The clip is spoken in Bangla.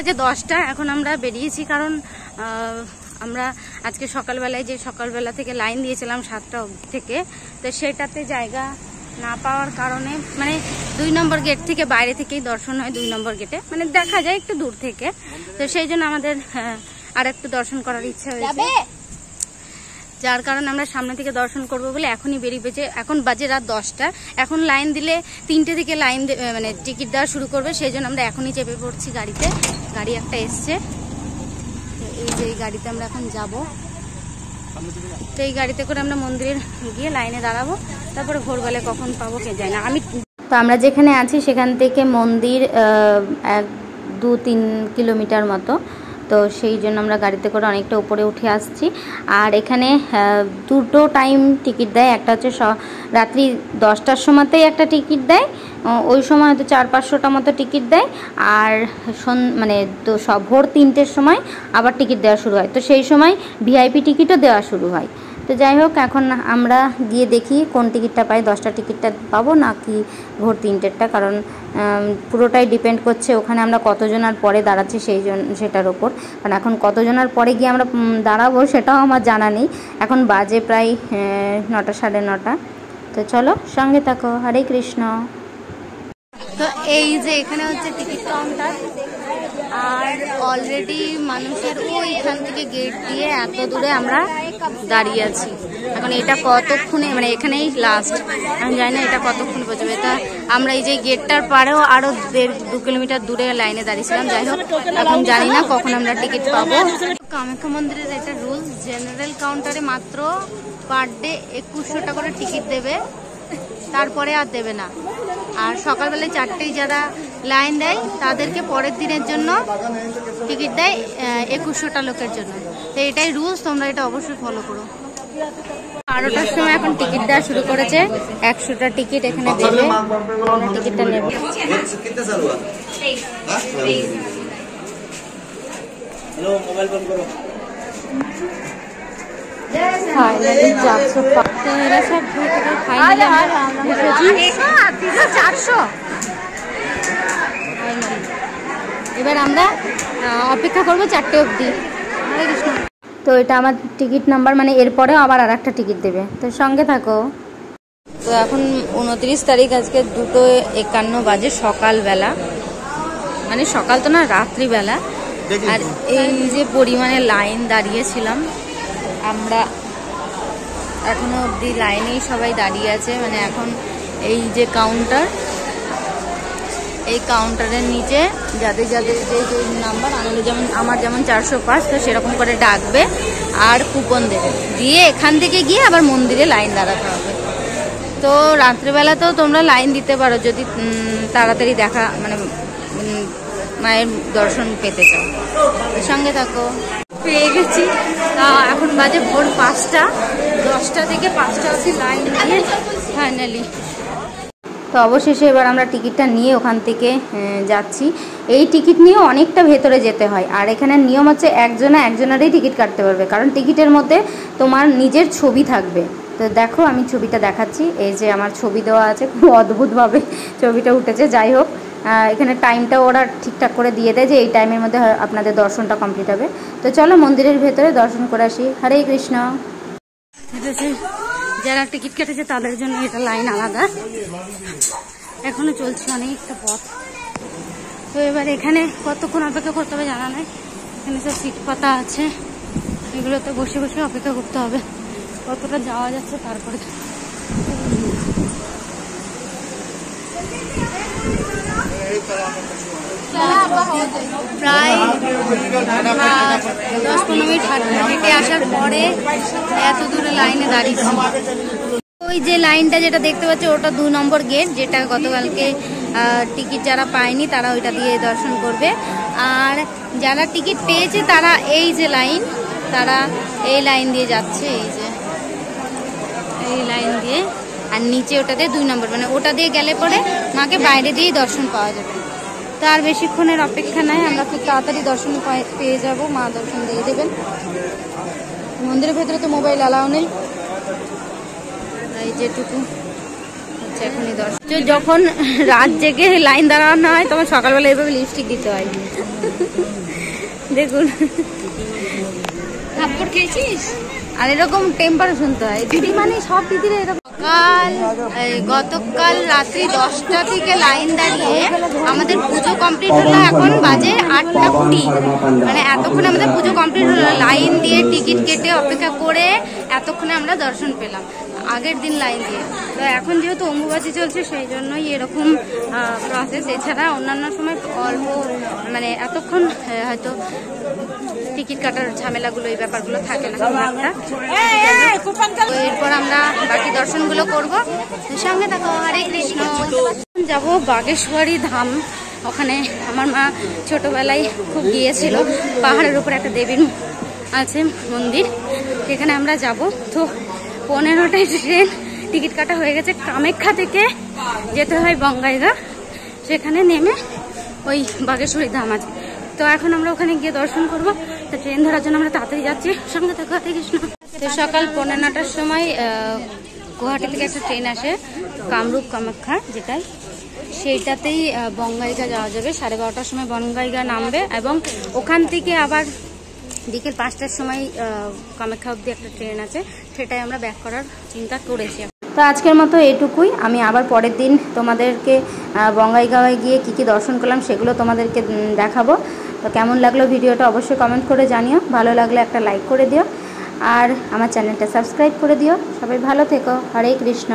বাজে 10টা। এখন আমরা বেরিয়েছি কারণ আমরা আজকে সকালবেলায় যে সকালবেলা থেকে লাইন দিয়েছিলাম 7টা থেকে, তো সেটাতে জায়গা না পাওয়ার কারণে মানে 2 নম্বর গেট থেকে বাইরে থেকেই দর্শন হয়, 2 নম্বর গেটে মানে দেখা যায় একটু দূর থেকে, তো সেই জন্য আমাদের আর একটু দর্শন করার ইচ্ছা হয়েছে, যার কারণে আমরা সামনে থেকে দর্শন করব বলে এখনই বেরিয়ে পেয়েছে। এখন বাজে রাত 10টা। এখন লাইন দিলে 3টে থেকে লাইন মানে টিকিট দেওয়া শুরু করবে, সেই জন্য আমরা এখনই চেপে পড়ছি গাড়িতে। গাড়ি একটা এসছে, এই যে এই গাড়িতে আমরা এখন যাব। তো এই গাড়িতে করে আমরা মন্দিরে গিয়ে লাইনে দাঁড়াবো, তারপরে ভোরবেলায় কখন পাবো কে যায় না। তো আমরা যেখানে আছি সেখান থেকে মন্দির 1-2-3 কিলোমিটার মতো, তো সেই জন্য আমরা গাড়িতে করে অনেকটা উপরে উঠে আসছি। আর এখানে 2টো টাইম টিকিট দেয়, একটা হচ্ছে রাত্রি 10টার সময়তেই একটা টিকিট দেয়, ওই সময় হয়তো 400-500টা মতো টিকিট দেয়, আর মানে তো ভোর 3টের সময় আবার টিকিট দেওয়া শুরু হয়, তো সেই সময় ভিআইপি টিকিটও দেওয়া শুরু হয়। তো যাই হোক, এখন আমরা গিয়ে দেখি কোন টিকিটটা পাই, 10টা টিকিটটা পাবো নাকি ভোর 3টেরটা, কারণ পুরোটাই ডিপেন্ড করছে ওখানে আমরা কতজনের পরে দাঁড়াচ্ছি সেটার ওপর। কারণ এখন কতজনের পরে গিয়ে আমরা দাঁড়াবো সেটাও আমার জানা নেই। এখন বাজে প্রায় 9টা 9:30। তো চলো সঙ্গে থাকো। হরে কৃষ্ণ। তো এই যে এখানে হচ্ছে টিকিট কাউন্টার, আর অলরেডি মানুষের ওইখান থেকে গেট দিয়ে এত দূরে আমরা দাঁড়িয়ে আছি। এখন এটা কতক্ষণে মানে এখানেই লাস্ট, আমি জানি না এটা কতক্ষণ পৌঁছবে। তা আমরা এই যে গেটটার পাড়েও আরো 1.5-2 কিলোমিটার দূরে লাইনে দাঁড়িয়েছিলাম। যাই হোক, এখন জানি না কখন আমরা টিকিট পাবো। কামাখ্যা মন্দিরের এটা রুলস, জেনারেল কাউন্টারে মাত্র পার ডে 2100 করে টিকিট দেবে, তারপরে আর দেবে না। আর সকালবেলায় 4টেই যারা লাইন দেয় তাদেরকে পরের দিনের জন্য টিকিট দেয় 2100টা লোকের জন্য। তো এটাই রুলস, তোমরা এটা অবশ্যই ফলো করো। 12টার সময় এখন টিকিট দেওয়া শুরু করেছে, 100টা টিকিট এখানে দেবে, টিকিটটা নেব। ফাইনালি 400। তো এরা সব ফাইনালি 400। এবার আমরা অপেক্ষা করবো 4টে অবধি। তো এটা আমার টিকিট নাম্বার, মানে এরপরেও আবার আর একটা টিকিট দেবে, তো সঙ্গে থাকো। তো এখন 29 তারিখ, আজকে 2:51 বাজে সকালবেলা, মানে সকাল তো না, রাত্রিবেলা। আর এই যে পরিমাণে লাইন দাঁড়িয়েছিলাম আমরা, এখনো অবধি লাইনেই সবাই দাঁড়িয়ে আছে। মানে এখন এই যে কাউন্টার, এই কাউন্টারের নিচে যাদের যাদের যে নাম্বার, আমার যেমন 405, তো সেরকম করে ডাকবে আর কুপন দেবে, দিয়ে এখান থেকে গিয়ে আবার মন্দিরে লাইন দাঁড়াতে হবে। তো রাত্রিবেলা তো তোমরা লাইন দিতে পারো যদি তাড়াতাড়ি দেখা মানে মায়ের দর্শন পেতে চাও। সঙ্গে থাকো। পেয়ে গেছি, এখন বাজে ভোর 5টা। 10টা থেকে 5টা অবধি লাইন দিয়ে ফাইনালি। তো অবশেষে এবার আমরা টিকিটটা নিয়ে ওখান থেকে যাচ্ছি। এই টিকিট নিয়ে অনেকটা ভেতরে যেতে হয়, আর এখানে নিয়ম হচ্ছে একজনেরই টিকিট কাটতে পারবে, কারণ টিকিটের মধ্যে তোমার নিজের ছবি থাকবে। তো দেখো আমি ছবিটা দেখাচ্ছি, এই যে আমার ছবি দেওয়া আছে, খুব অদ্ভুতভাবে ছবিটা উঠেছে। যাই হোক, এখানে টাইমটা ওরা ঠিকঠাক করে দিয়ে দেয় যে এই টাইমের মধ্যে আপনাদের দর্শনটা কমপ্লিট হবে। তো চলো মন্দিরের ভেতরে দর্শন করে আসি। হরে কৃষ্ণ। যারা টিকিট কেটেছে তাদের জন্য এটা লাইন আলাদা, এখনো চলছে অনেকটা পথ। তো এবার এখানে কতক্ষণ অপেক্ষা করতে হবে জানা নাই, এখানে সব সিট পাতা আছে, এগুলোতে বসে বসে অপেক্ষা করতে হবে। কতটা যাওয়া যাচ্ছে তারপরে প্রায় 10-15 মিনিট হেঁটে আসার পরে এত দূরে লাইনে দাঁড়িয়েছি। ওই যে লাইনটা যেটা দেখতে পাচ্ছ ওটা 2 নম্বর গেট, যেটা গতকালকে টিকিট যারা পায়নি তারা ওইটা দিয়ে দর্শন করবে, আর যারা টিকিট পেয়েছে তারা এই যে লাইন, তারা এই লাইন দিয়ে যাচ্ছে, এই যে এই লাইন দিয়ে। আর নিচে ওটাতে 2 নম্বর, মানে ওটা দিয়ে গেলে পরে মাকে বাইরে দিয়েই দর্শন পাওয়া যাবে। তো আর বেশিক্ষণের অপেক্ষা নাই, আমরা খুব তাড়াতাড়ি দর্শন পেয়ে যাব, মা দর্শন দিয়ে দেবেন। মন্দিরের ভেতরে তো মোবাইল অ্যালাউ নেই, এই যেটুকু হচ্ছে এখনই দর্শন। যখন রাত জেগে লাইন দাঁড়ানো হয় তখন সকালবেলা এভাবে লিপস্টিক দিতে হয়। দেখুন থাপ্পড় খেয়েছিস। আর এরকম টেম্পার শুনতে হয় দিদি, মানে সব দিদিরা এরকম। গতকাল রাত্রি 10টা থেকে লাইন দাঁড়িয়ে আমাদের পুজো কমপ্লিট হলো, এখন বাজে 8টা 20, মানে এতক্ষণে আমাদের পুজো কমপ্লিট হলো। লাইন দিয়ে টিকিট কেটে অপেক্ষা করে এতক্ষণে আমরা দর্শন পেলাম, আগের দিন লাইন দিয়ে। তো এখন যেহেতু অম্বুবাচী চলছে সেই জন্যই এরকম প্রসেস, এছাড়া অন্যান্য সময় অল্প মানে এতক্ষণ হয়তো টিকিট কাটার ঝামেলাগুলো এই ব্যাপারগুলো থাকে না একটা। তো এরপর আমরা বাকি দর্শনগুলো করবো, সঙ্গে থাকো। হরে কৃষ্ণ। যাব বাগেশ্বরী ধাম, ওখানে আমার মা ছোটবেলায় খুব গিয়েছিল। পাহাড়ের উপর একটা দেবীর আছে মন্দির, সেখানে আমরা যাব। তো 15টায় ট্রেন, টিকিট কাটা হয়ে গেছে। কামাখ্যা থেকে যেতে হয় বঙ্গাইগাঁ, সেখানে নেমে ওই বাগেশ্বরী ধাম আছে। তো এখন আমরা ওখানে গিয়ে দর্শন করব। তো ট্রেন ধরার জন্য আমরা তাড়াতাড়ি যাচ্ছি, সঙ্গে থাকো। হরে কৃষ্ণ। তো সকাল 9:15টার সময় গুয়াহাটি থেকে একটা ট্রেন আসে কামরূপ কামাখ্যা, যেটাই সেইটাতেই বঙ্গাইগাঁ যাওয়া যাবে। 12:30টার সময় বঙ্গাইগাঁ নামবে এবং ওখান থেকে আবার বিকেল 5টার সময় কামাখ্যা অবধি একটা ট্রেন আছে, সেটাই আমরা ব্যাক করার চিন্তা করেছি। তো আজকের মতো এটুকুই। আমি আবার পরের দিন তোমাদেরকে বঙ্গাইগাঁওয়ে গিয়ে কী কী দর্শন করলাম সেগুলো তোমাদেরকে দেখাবো। তো কেমন লাগলো ভিডিওটা অবশ্যই কমেন্ট করে জানিও, ভালো লাগলে একটা লাইক করে দিও আর আমার চ্যানেলটা সাবস্ক্রাইব করে দিও। সবাই ভালো থেকো। হরে কৃষ্ণ।